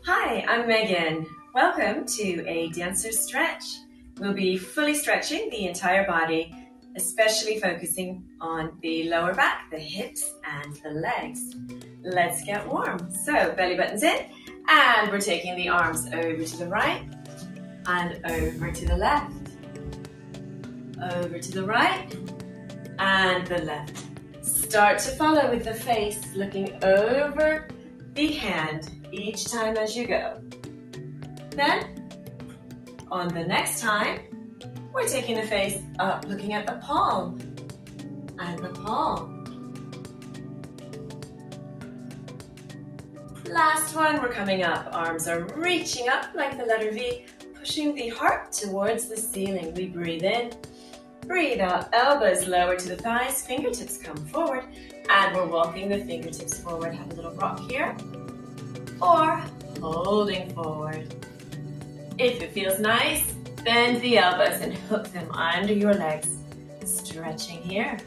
Hi, I'm Megan. Welcome to a dancer stretch. We'll be fully stretching the entire body, especially focusing on the lower back, the hips, and the legs. Let's get warm. So, belly button's in, and we're taking the arms over to the right and over to the left. Over to the right and the left. Start to follow with the face, looking over the hand each time as you go. Then, on the next time, we're taking the face up, looking at the palm and the palm. Last one, we're coming up. Arms are reaching up like the letter V, pushing the heart towards the ceiling. We breathe in, breathe out, elbows lower to the thighs, fingertips come forward, and we're walking the fingertips forward. Have a little rock here, or holding forward. If it feels nice, bend the elbows and hook them under your legs. Stretching here.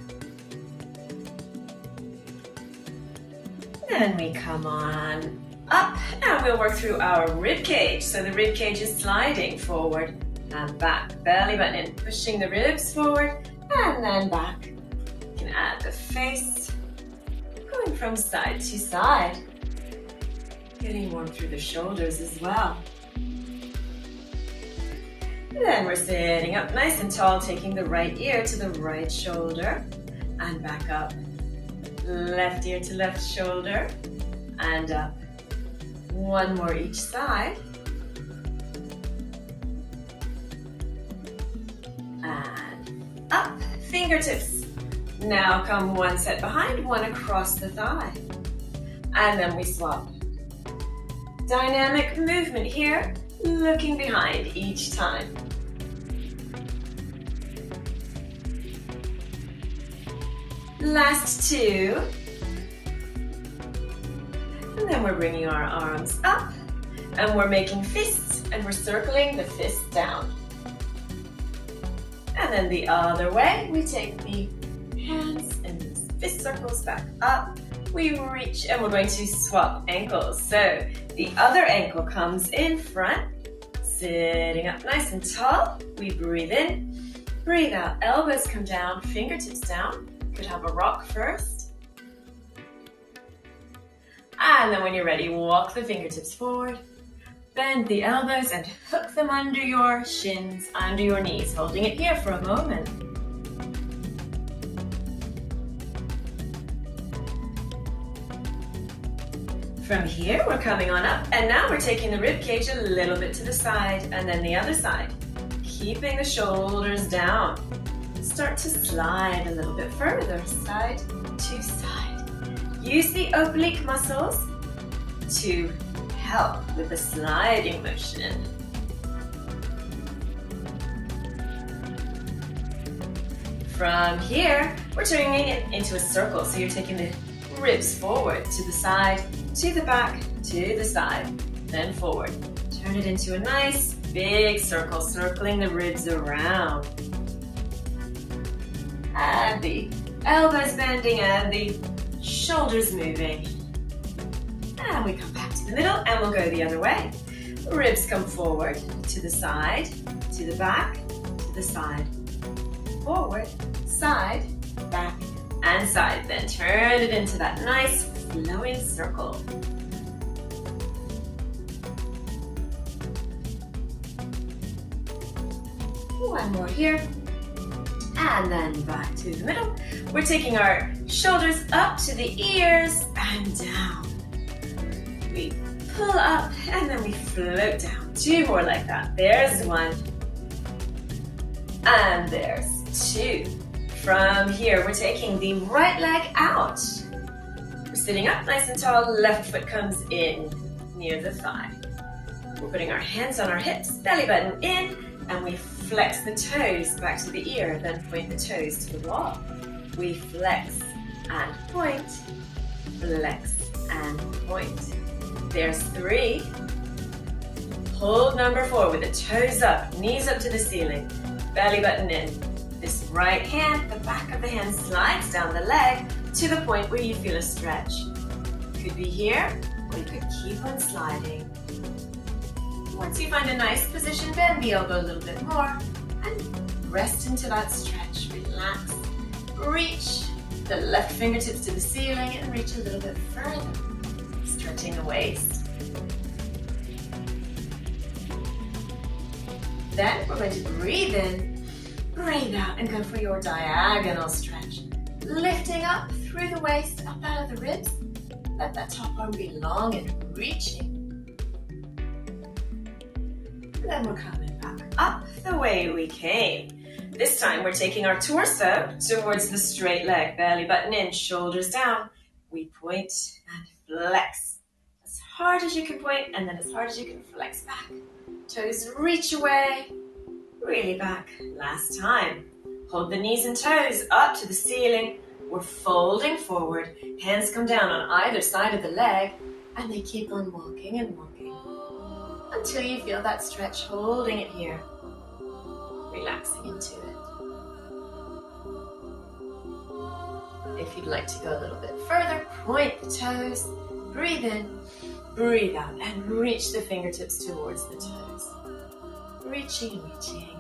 Then we come on up, and we'll work through our rib cage. So the rib cage is sliding forward and back. Belly button in, pushing the ribs forward and then back. You can add the face, going from side to side. Getting warm through the shoulders as well. Then we're sitting up nice and tall, taking the right ear to the right shoulder and back up. Left ear to left shoulder and up. One more each side. And up. Fingertips. Now come one set behind, one across the thigh. And then we swap. Dynamic movement here, looking behind each time. Last two. And then we're bringing our arms up and we're making fists and we're circling the fists down. And then the other way, we take the hands and the fist circles back up. We reach and we're going to swap ankles. So the other ankle comes in front, sitting up nice and tall. We breathe in, breathe out, elbows come down, fingertips down. Could have a rock first. And then when you're ready, walk the fingertips forward, bend the elbows and hook them under your shins, under your knees, holding it here for a moment. From here, we're coming on up, and now we're taking the rib cage a little bit to the side, and then the other side. Keeping the shoulders down. Start to slide a little bit further, side to side. Use the oblique muscles to help with the sliding motion. From here, we're turning it into a circle, so you're taking the ribs forward to the side, to the back, to the side, then forward. Turn it into a nice big circle, circling the ribs around. And the elbows bending and the shoulders moving. And we come back to the middle and we'll go the other way. Ribs come forward to the side, to the back, to the side. Forward, side, back, and side. Then turn it into that nice flowing circle. One more here. And then back to the middle. We're taking our shoulders up to the ears and down. We pull up and then we float down. Two more like that. There's one. And there's two. From here, we're taking the right leg out. We're sitting up nice and tall. Left foot comes in near the thigh. We're putting our hands on our hips, belly button in, and we flex the toes back to the ear, then point the toes to the wall. We flex and point, flex and point. There's three. Hold number four with the toes up, knees up to the ceiling, belly button in. This right hand, the back of the hand slides down the leg to the point where you feel a stretch. Could be here, We could keep on sliding. Once you find a nice position, bend the elbow a little bit more and rest into that stretch. Relax. Reach the left fingertips to the ceiling and reach a little bit further. Stretching the waist. Then we're going to breathe in, breathe out, and go for your diagonal stretch. Lifting up through the waist, up out of the ribs. Let that top arm be long and reaching. And then we're coming back up the way we came. This time we're taking our torso towards the straight leg, belly button in, shoulders down. We point and flex. As hard as you can point and then as hard as you can flex back. Toes reach away, really back. Last time. Hold the knees and toes up to the ceiling. We're folding forward. Hands come down on either side of the leg and they keep on walking and walking until you feel that stretch, holding it here. Relaxing into it. If you'd like to go a little bit further, point the toes, breathe in, breathe out, and reach the fingertips towards the toes. Reaching, reaching.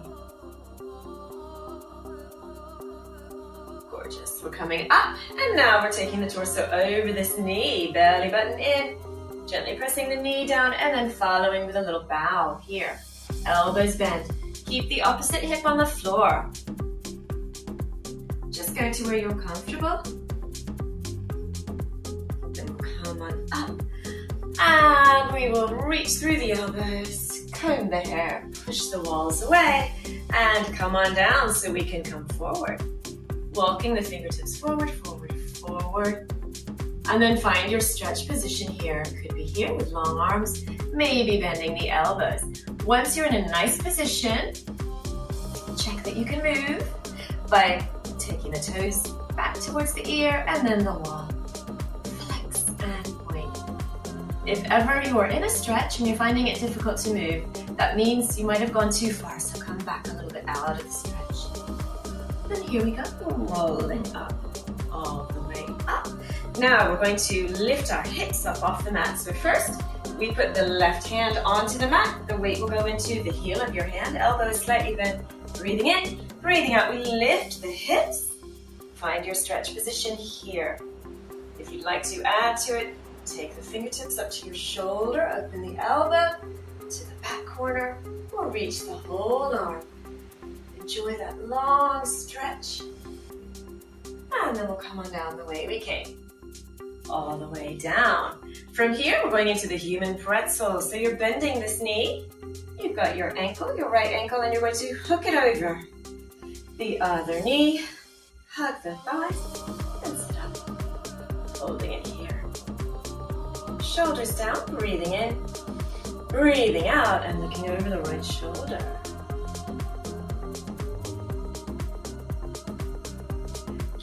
Gorgeous. We're coming up, and now we're taking the torso over this knee, belly button in, gently pressing the knee down, and then following with a little bow here. Elbows bend. Keep the opposite hip on the floor. Just go to where you're comfortable. Then we'll come on up. And we will reach through the elbows, comb the hair, push the walls away, and come on down so we can come forward. Walking the fingertips forward, forward, forward. And then find your stretch position here. Could be here with long arms, maybe bending the elbows. Once you're in a nice position, check that you can move by taking the toes back towards the ear and then the wall. Flex and point. If ever you are in a stretch and you're finding it difficult to move, that means you might have gone too far, so come back a little bit out of the stretch. And here we go, rolling up, all the way up. Now we're going to lift our hips up off the mat. So first, we put the left hand onto the mat. The weight will go into the heel of your hand, elbows slightly bent. Breathing in, breathing out. We lift the hips. Find your stretch position here. If you'd like to add to it, take the fingertips up to your shoulder, open the elbow to the back corner, or reach the whole arm. Enjoy that long stretch. And then we'll come on down the way we came. All the way down. From here, we're going into the human pretzel. So you're bending this knee. You've got your ankle, your right ankle, and you're going to hook it over. The other knee, hug the thighs, and sit up. Holding it here. Shoulders down, breathing in, breathing out, and looking over the right shoulder.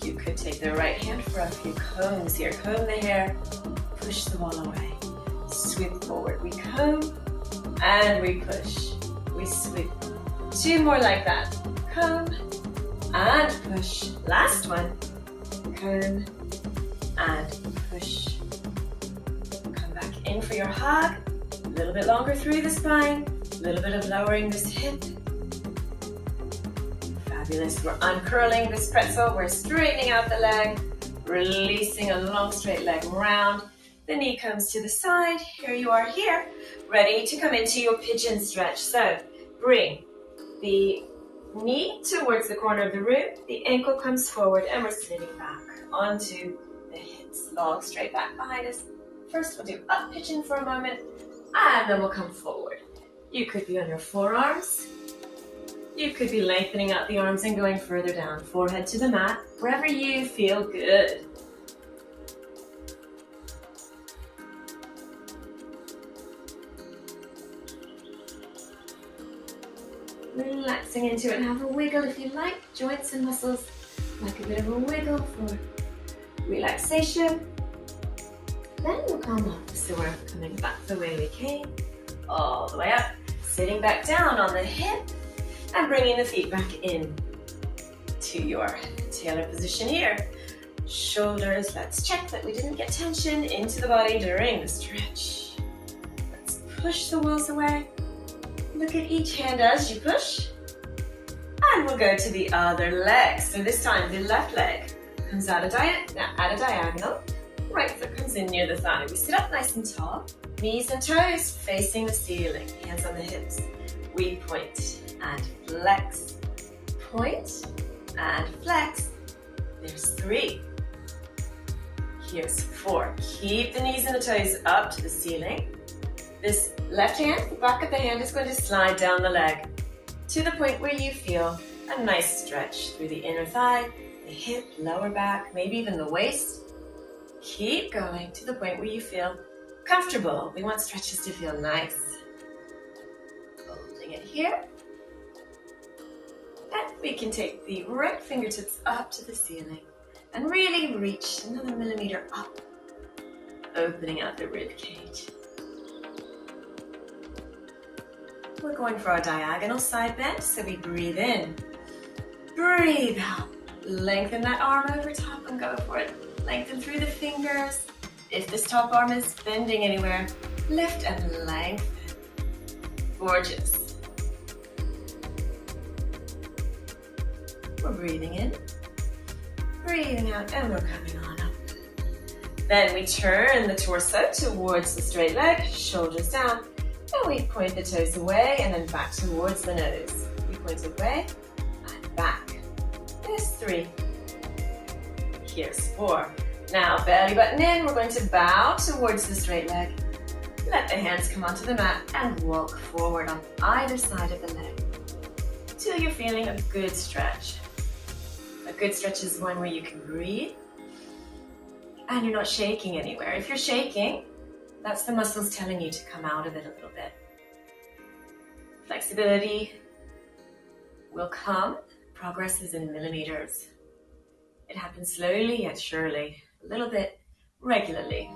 You could take the right hand for a few combs here. Comb the hair, push the wall away. Sweep forward, we comb, and we push, we sweep. Two more like that. Comb and push. Last one. Comb and push. Come back in for your hug. A little bit longer through the spine. A little bit of lowering this hip. Fabulous. We're uncurling this pretzel. We're straightening out the leg. Releasing a long straight leg round. The knee comes to the side. Here you are here. Ready to come into your pigeon stretch. So bring the knee towards the corner of the room. The ankle comes forward and we're sitting back onto the hips. Long straight back behind us. First we'll do up pigeon for a moment and then we'll come forward. You could be on your forearms. You could be lengthening out the arms and going further down. Forehead to the mat. Wherever you feel good. Relaxing into it and have a wiggle if you like. Joints and muscles, like a bit of a wiggle for relaxation. Then we'll come up. So we're coming back the way we came, all the way up, sitting back down on the hip and bringing the feet back in to your tailor position here. shoulders. Let's check that we didn't get tension into the body during the stretch. Let's push the walls away. Look at each hand as you push. And we'll go to the other leg. So this time the left leg comes out at a diagonal. Right foot comes in near the thigh. We sit up nice and tall. Knees and toes facing the ceiling. Hands on the hips. We point and flex. Point and flex. There's 3. Here's 4. Keep the knees and the toes up to the ceiling. This left hand, the back of the hand is going to slide down the leg to the point where you feel a nice stretch through the inner thigh, the hip, lower back, maybe even the waist. Keep going to the point where you feel comfortable. We want stretches to feel nice. Holding it here. And we can take the right fingertips up to the ceiling and really reach another millimeter up, opening out the rib cage. We're going for our diagonal side bend, so we breathe in, breathe out, lengthen that arm over top and go for it. Lengthen through the fingers. If this top arm is bending anywhere, lift and lengthen. Gorgeous. We're breathing in, breathing out, and we're coming on up. Then we turn the torso towards the straight leg, shoulders down, and we point the toes away and then back towards the nose. We point away and back. There's 3. Here's 4. Now belly button in, we're going to bow towards the straight leg. Let the hands come onto the mat and walk forward on either side of the leg till you're feeling a good stretch. A good stretch is one where you can breathe and you're not shaking anywhere. If you're shaking, that's the muscles telling you to come out of it a little bit. Flexibility will come. Progress is in millimeters. It happens slowly yet surely, a little bit regularly.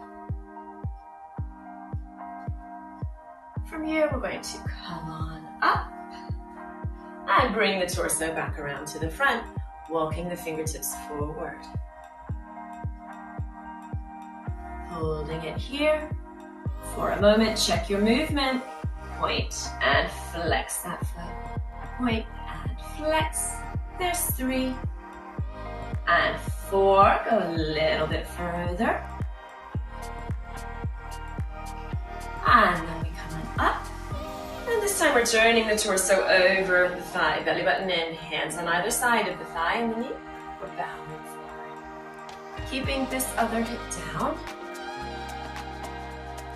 From here, we're going to come on up and bring the torso back around to the front, walking the fingertips forward. Holding it here. For a moment, check your movement. Point and flex that foot. Point and flex. There's 3 and 4. Go a little bit further. And then we come on up. And this time we're turning the torso over the thigh. Belly button in, hands on either side of the thigh and the knee. We're bowing forward. Keeping this other hip down.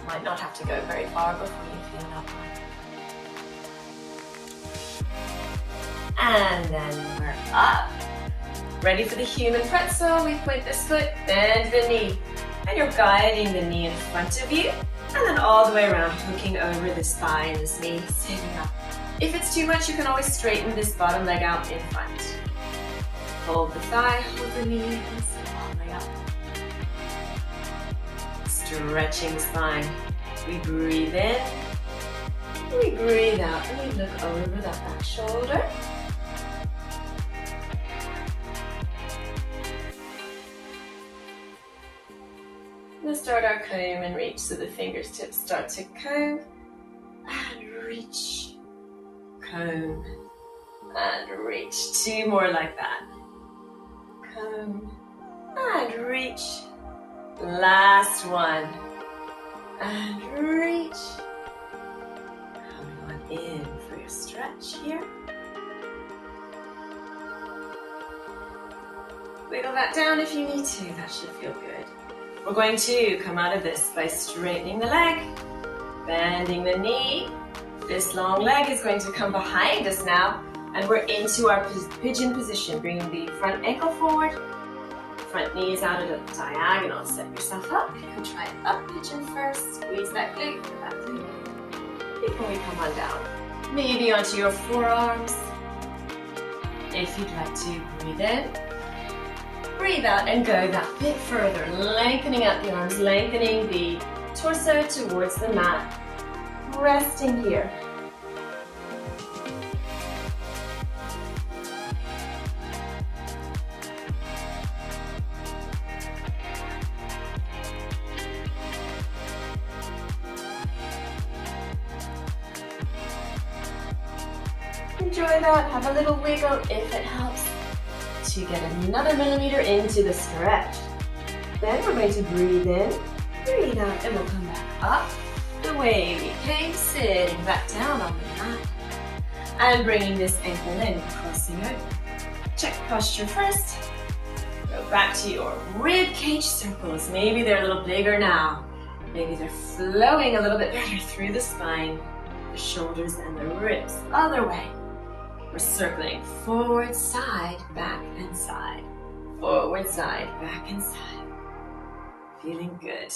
Might not have to go very far before you feel that one. And then we're up. Ready for the human pretzel. We point this foot, bend the knee. And you're guiding the knee in front of you. And then all the way around, hooking over this thigh and this knee, sitting up. If it's too much, you can always straighten this bottom leg out in front. Hold the thigh, hold the knee, and sit all the way up. Stretching the spine. We breathe in, we breathe out, and we look over that back shoulder. We'll start our comb and reach, so the fingertips start to comb and reach, comb and reach. 2 more like that. Comb and reach. Last one. And reach. Coming on in for your stretch here. Wiggle that down if you need to. That should feel good. We're going to come out of this by straightening the leg, bending the knee. This long leg is going to come behind us now, and we're into our pigeon position, bringing the front ankle forward. Front knee is out at a diagonal. Set yourself up. You can try an up pigeon first. Squeeze that glute, that glute, before we come on down. Maybe onto your forearms. If you'd like to, breathe in. Breathe out and go that bit further. Lengthening out the arms, lengthening the torso towards the mat. Resting here. Enjoy that. Have a little wiggle if it helps to get another millimeter into the stretch. Then we're going to breathe in, breathe out, and we'll come back up the way we came, sitting back down on the mat. And bringing this ankle in, crossing over. Check posture first. Go back to your rib cage circles. Maybe they're a little bigger now. Maybe they're flowing a little bit better through the spine, the shoulders, and the ribs. Other way. We're circling forward, side, back, and side. Forward, side, back, and side. Feeling good.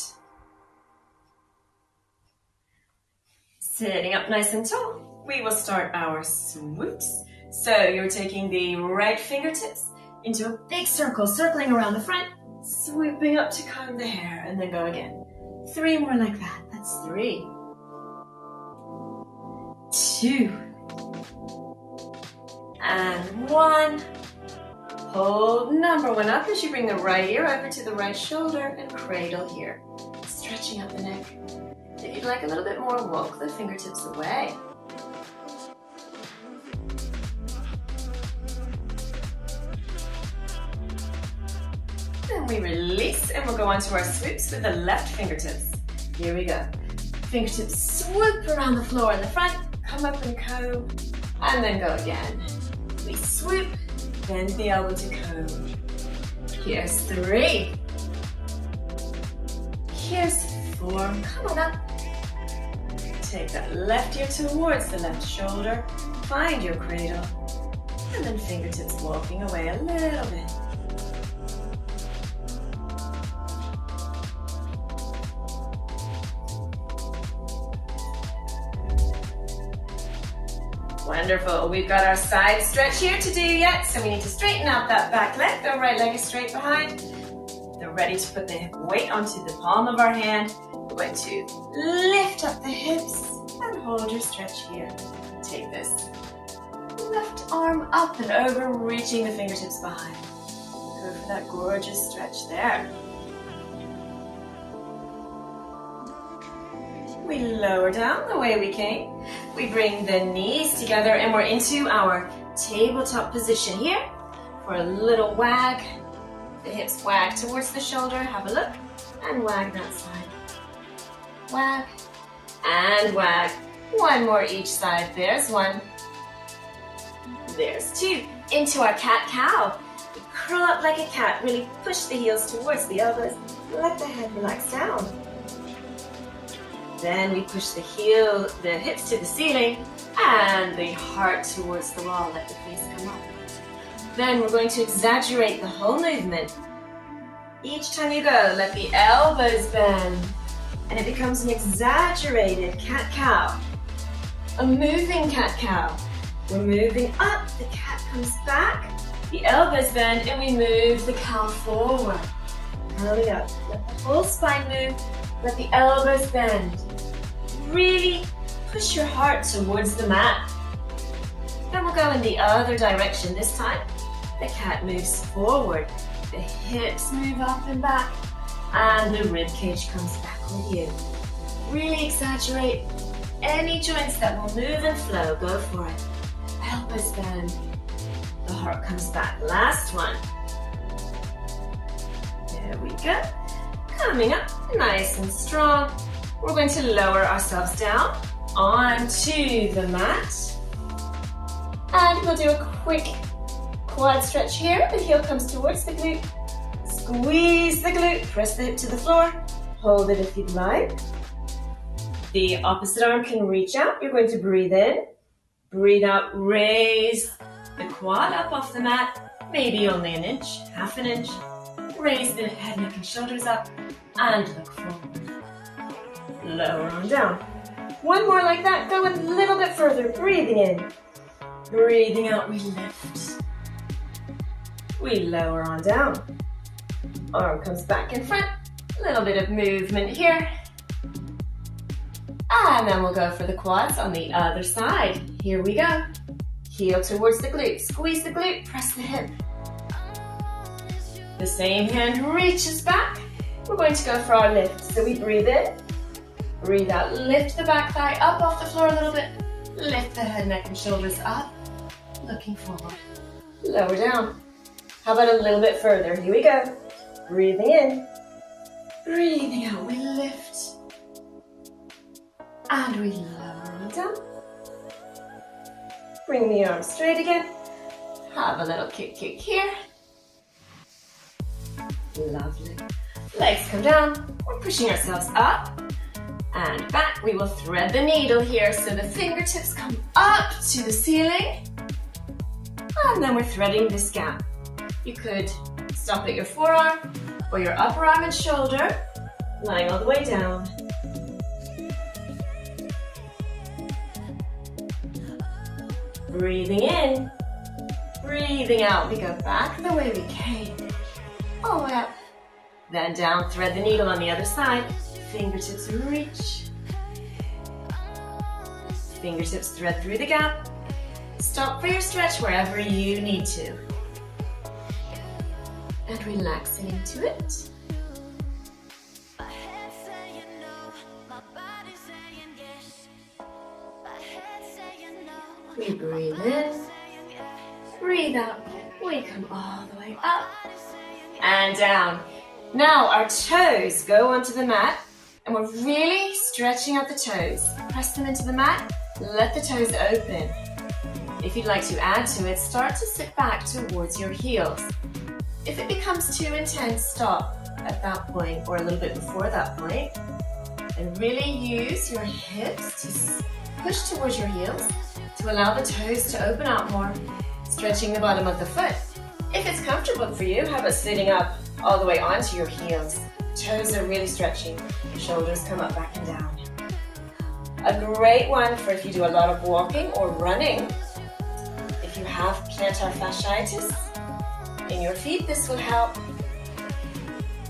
Sitting up nice and tall, we will start our swoops. So you're taking the right fingertips into a big circle, circling around the front, swooping up to comb the hair, and then go again. 3 more like that. That's 3. 2. And 1. Hold number 1 up as you bring the right ear over to the right shoulder and cradle here. Stretching up the neck. If you'd like a little bit more, walk the fingertips away. Then we release and we'll go on to our swoops with the left fingertips. Here we go. Fingertips swoop around the floor in the front, come up and comb, and then go again. We swoop, bend the elbow to comb. Here's 3. Here's 4. Come on up. Take that left ear towards the left shoulder. Find your cradle. And then fingertips walking away a little bit. Wonderful. We've got our side stretch here to do yet, so we need to straighten out that back leg. The right leg is straight behind. They're ready to put the weight onto the palm of our hand. We're going to lift up the hips and hold your stretch here. Take this left arm up and over, reaching the fingertips behind. Go for that gorgeous stretch there. We lower down the way we came. We bring the knees together and we're into our tabletop position here for a little wag. The hips wag towards the shoulder. Have a look. And wag that side. Wag. And wag. 1 more each side. There's 1. There's 2. Into our cat-cow. We curl up like a cat. Really push the heels towards the elbows. Let the head relax down. Then we push the hips to the ceiling and the heart towards the wall. Let the face come up. Then we're going to exaggerate the whole movement. Each time you go, let the elbows bend. And it becomes an exaggerated cat-cow. A moving cat-cow. We're moving up, the cat comes back, the elbows bend, and we move the cow forward. Curling up. Let the whole spine move. Let the elbows bend. Really push your heart towards the mat. Then we'll go in the other direction. This time, the cat moves forward. The hips move up and back. And the rib cage comes back with you. Really exaggerate any joints that will move and flow. Go for it. Elbows bend. The heart comes back. Last one. There we go. Coming up nice and strong. We're going to lower ourselves down onto the mat. And we'll do a quick quad stretch here. The heel comes towards the glute. Squeeze the glute. Press the hip to the floor. Hold it if you'd like. The opposite arm can reach out. You're going to breathe in. Breathe out. Raise the quad up off the mat. Maybe only an inch, half an inch. Raise the head, neck, and shoulders up. And look forward. Lower on down. 1 more like that. Go a little bit further. Breathing in. Breathing out. We lift. We lower on down. Arm comes back in front. A little bit of movement here. And then we'll go for the quads on the other side. Here we go. Heel towards the glute. Squeeze the glute. Press the hip. The same hand reaches back. We're going to go for our lift. So we breathe in. Breathe out. Lift the back thigh up off the floor a little bit. Lift the head, neck, and shoulders up. looking forward. Lower down. How about a little bit further? Here we go. Breathing in. Breathing out, we lift. And we lower down. Bring the arms straight again. Have a little kick here. Lovely. Legs come down. We're pushing ourselves up and back. We will thread the needle here so the fingertips come up to the ceiling. And then we're threading this gap. You could stop at your forearm or your upper arm and shoulder, lying all the way down. Breathing in, breathing out. We go back the way we came. All the way up. Then down, thread the needle on the other side. Fingertips reach. Fingertips thread through the gap. Stop for your stretch wherever you need to. And relaxing into it. We breathe in, breathe out. We come all the way up and down. Now our toes go onto the mat and we're really stretching out the toes. Press them into the mat, let the toes open. If you'd like to add to it, start to sit back towards your heels. If it becomes too intense, stop at that point or a little bit before that point. And really use your hips to push towards your heels to allow the toes to open up more, stretching the bottom of the foot. If it's comfortable for you, how about sitting up all the way onto your heels? Toes are really stretching. Shoulders come up, back and down. A great one for if you do a lot of walking or running. If you have plantar fasciitis in your feet, this will help.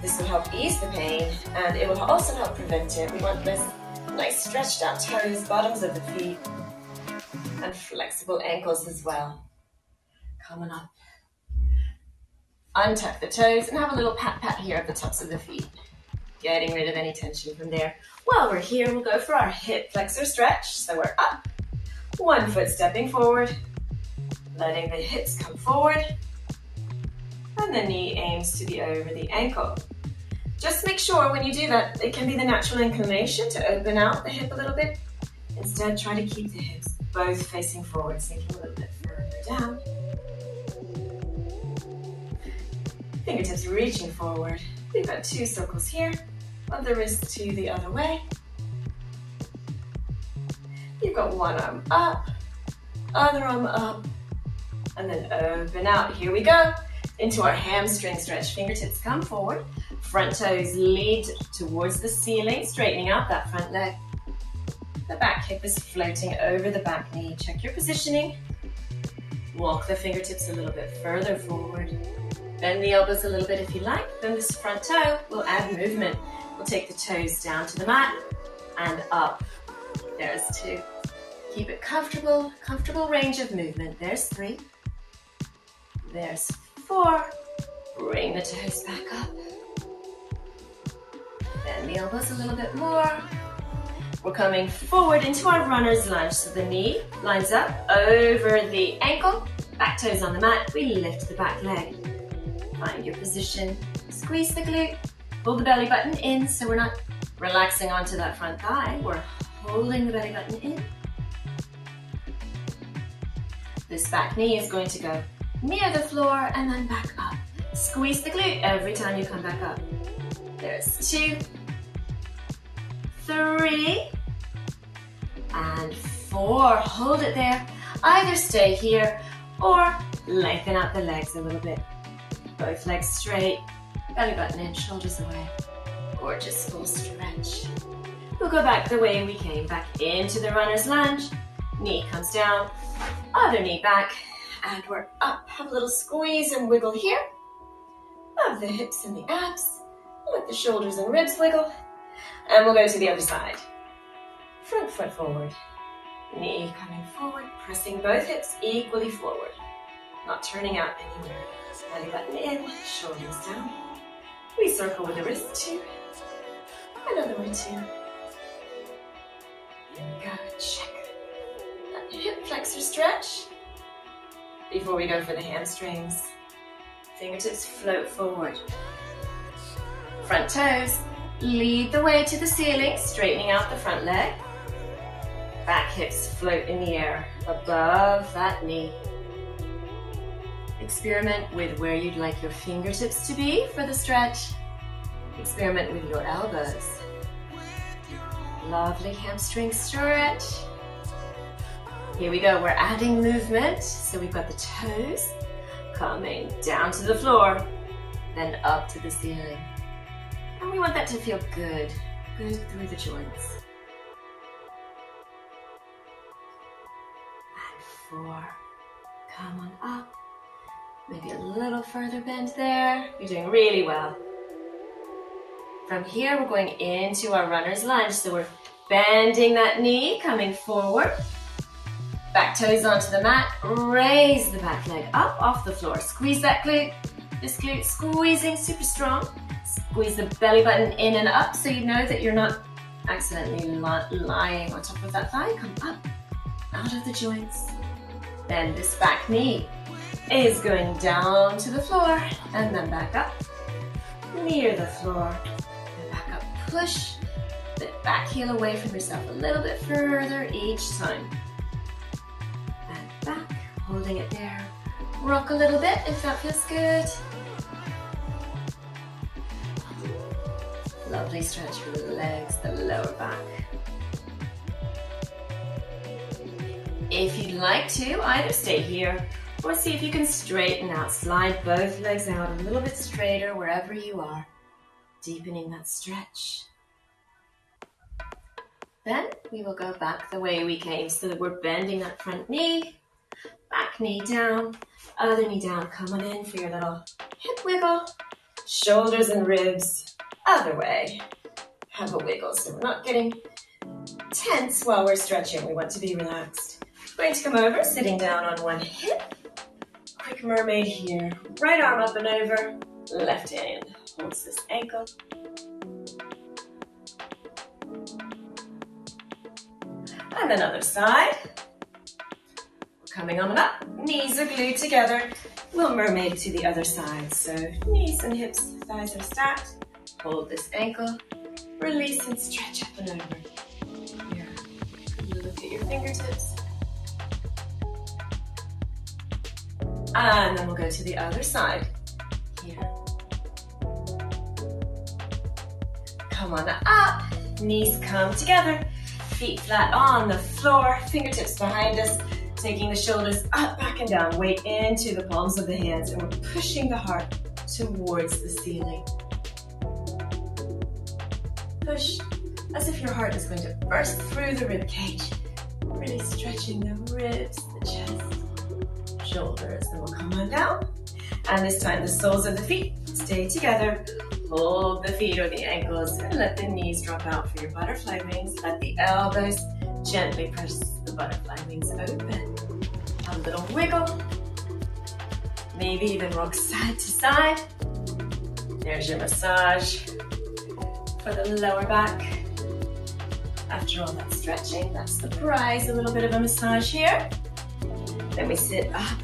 This will help ease the pain and it will also help prevent it. We want this nice stretched out toes, bottoms of the feet, and flexible ankles as well. Coming up. Untuck the toes and have a little pat here at the tops of the feet. Getting rid of any tension from there. While we're here, we'll go for our hip flexor stretch. So we're up, one foot stepping forward, letting the hips come forward, and the knee aims to be over the ankle. Just make sure when you do that, it can be the natural inclination to open out the hip a little bit. Instead, try to keep the hips both facing forward, sinking a little bit further down. Fingertips reaching forward. We've got 2 circles here, of the wrist to the other way. You've got one arm up, other arm up, and then open out. Here we go, into our hamstring stretch. Fingertips come forward, front toes lead towards the ceiling, straightening out that front leg. The back hip is floating over the back knee. Check your positioning. Walk the fingertips a little bit further forward. Bend the elbows a little bit if you like. Then this front toe will add movement. We'll take the toes down to the mat and up. There's 2. Keep it comfortable, comfortable range of movement. There's 3. There's 4. Bring the toes back up. Bend the elbows a little bit more. We're coming forward into our runner's lunge. So the knee lines up over the ankle, back toes on the mat. We lift the back leg. Find your position. Squeeze the glute. Pull the belly button in so we're not relaxing onto that front thigh. We're holding the belly button in. This back knee is going to go near the floor and then back up. Squeeze the glute every time you come back up. There's 2, 3, and 4. Hold it there. Either stay here or lengthen out the legs a little bit. Both legs straight, belly button in, shoulders away. Gorgeous full stretch. We'll go back the way we came, back into the runner's lunge. Knee comes down, other knee back, and we're up. Have a little squeeze and wiggle here. Of the hips and the abs. Let the shoulders and ribs wiggle. And we'll go to the other side. Front foot forward. Knee coming forward, pressing both hips equally forward. Not turning out anywhere. Belly button in, shoulders down. We circle with the wrist 2. Another one 2. Here we go. Check that hip flexor stretch. Before we go for the hamstrings, fingertips float forward. Front toes lead the way to the ceiling, straightening out the front leg. Back hips float in the air above that knee. Experiment with where you'd like your fingertips to be for the stretch. Experiment with your elbows. Lovely hamstring stretch. Here we go, we're adding movement. So we've got the toes coming down to the floor, then up to the ceiling. And we want that to feel good, good through the joints. And 4, come on up. Maybe a little further bend there. You're doing really well. From here, we're going into our runner's lunge. So we're bending that knee, coming forward. Back toes onto the mat. Raise the back leg up off the floor. Squeeze that glute. This glute squeezing super strong. Squeeze the belly button in and up so you know that you're not accidentally lying on top of that thigh. Come up, out of the joints. Then this back knee is going down to the floor and then back up near the floor and back up. Push the back heel away from yourself a little bit further each time. And back, holding it there. Rock a little bit if that feels good. Lovely stretch for the legs, the lower back. If you'd like to, either stay here or see if you can straighten out. Slide both legs out a little bit straighter wherever you are, deepening that stretch. Then we will go back the way we came so that we're bending that front knee, back knee down, other knee down. Come on in for your little hip wiggle, shoulders and ribs, other way. Have a wiggle so we're not getting tense while we're stretching. We want to be relaxed. Going to come over, sitting down on one hip. Quick mermaid here. Right arm up and over. Left hand holds this ankle. And then other side. Coming on up. Knees are glued together. We'll mermaid to the other side. So knees and hips, thighs are stacked. Hold this ankle. Release and stretch up and over. Here. Look at your fingertips. And then we'll go to the other side. Here. Come on up. Knees come together. Feet flat on the floor. Fingertips behind us. Taking the shoulders up, back, and down. Weight into the palms of the hands. And we're pushing the heart towards the ceiling. Push as if your heart is going to burst through the rib cage. Really stretching the ribs, the chest, shoulders. Then we'll come on down. And this time the soles of the feet stay together. Hold the feet or the ankles and let the knees drop out for your butterfly wings. Let the elbows gently press the butterfly wings open. A little wiggle. Maybe even rock side to side. There's your massage for the lower back. After all that stretching, that's the prize. A little bit of a massage here. Then we sit up.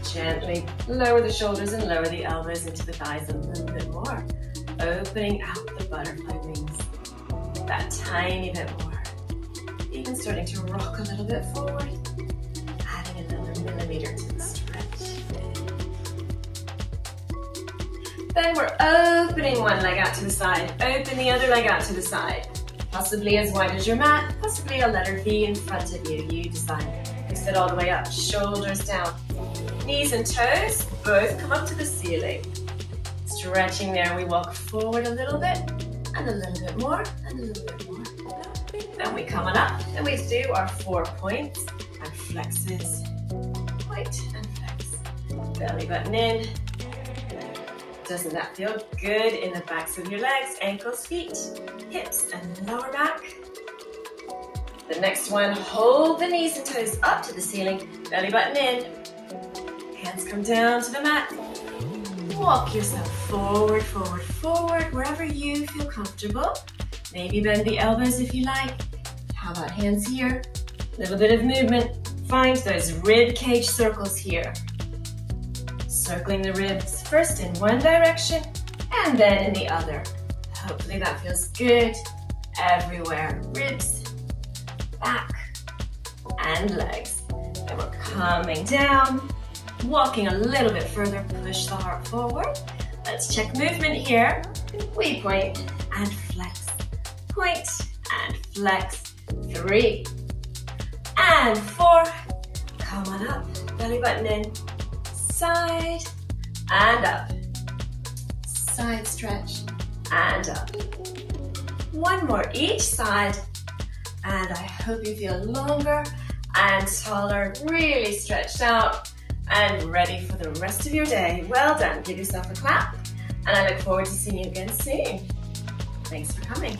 Gently lower the shoulders and lower the elbows into the thighs a little bit more. Opening out the butterfly wings. That tiny bit more. Even starting to rock a little bit forward. Adding another millimeter to the stretch. Then we're opening one leg out to the side. Open the other leg out to the side. Possibly as wide as your mat. Possibly a letter V in front of you. You decide. We sit all the way up. Shoulders down. Knees and toes both come up to the ceiling. Stretching there. We walk forward a little bit. And a little bit more. And a little bit more. Then we come on up. And we do our 4 points. And flexes. Point and flex. Belly button in. Doesn't that feel good in the backs of your legs, ankles, feet, hips, and lower back? The next one, hold the knees and toes up to the ceiling, belly button in. Hands come down to the mat. Walk yourself forward, forward, forward, wherever you feel comfortable. Maybe bend the elbows if you like. How about hands here? A little bit of movement Find those rib cage circles here. Circling the ribs first in one direction and then in the other. Hopefully that feels good everywhere. Ribs, back, and legs. And we're coming down, walking a little bit further, push the heart forward. Let's check movement here. We point and flex. Point and flex. 3 and 4. Come on up, belly button in. Side and up. Side stretch and up. One more each side. And I hope you feel longer and taller, really stretched out and ready for the rest of your day. Well done. Give yourself a clap. And I look forward to seeing you again soon. Thanks for coming.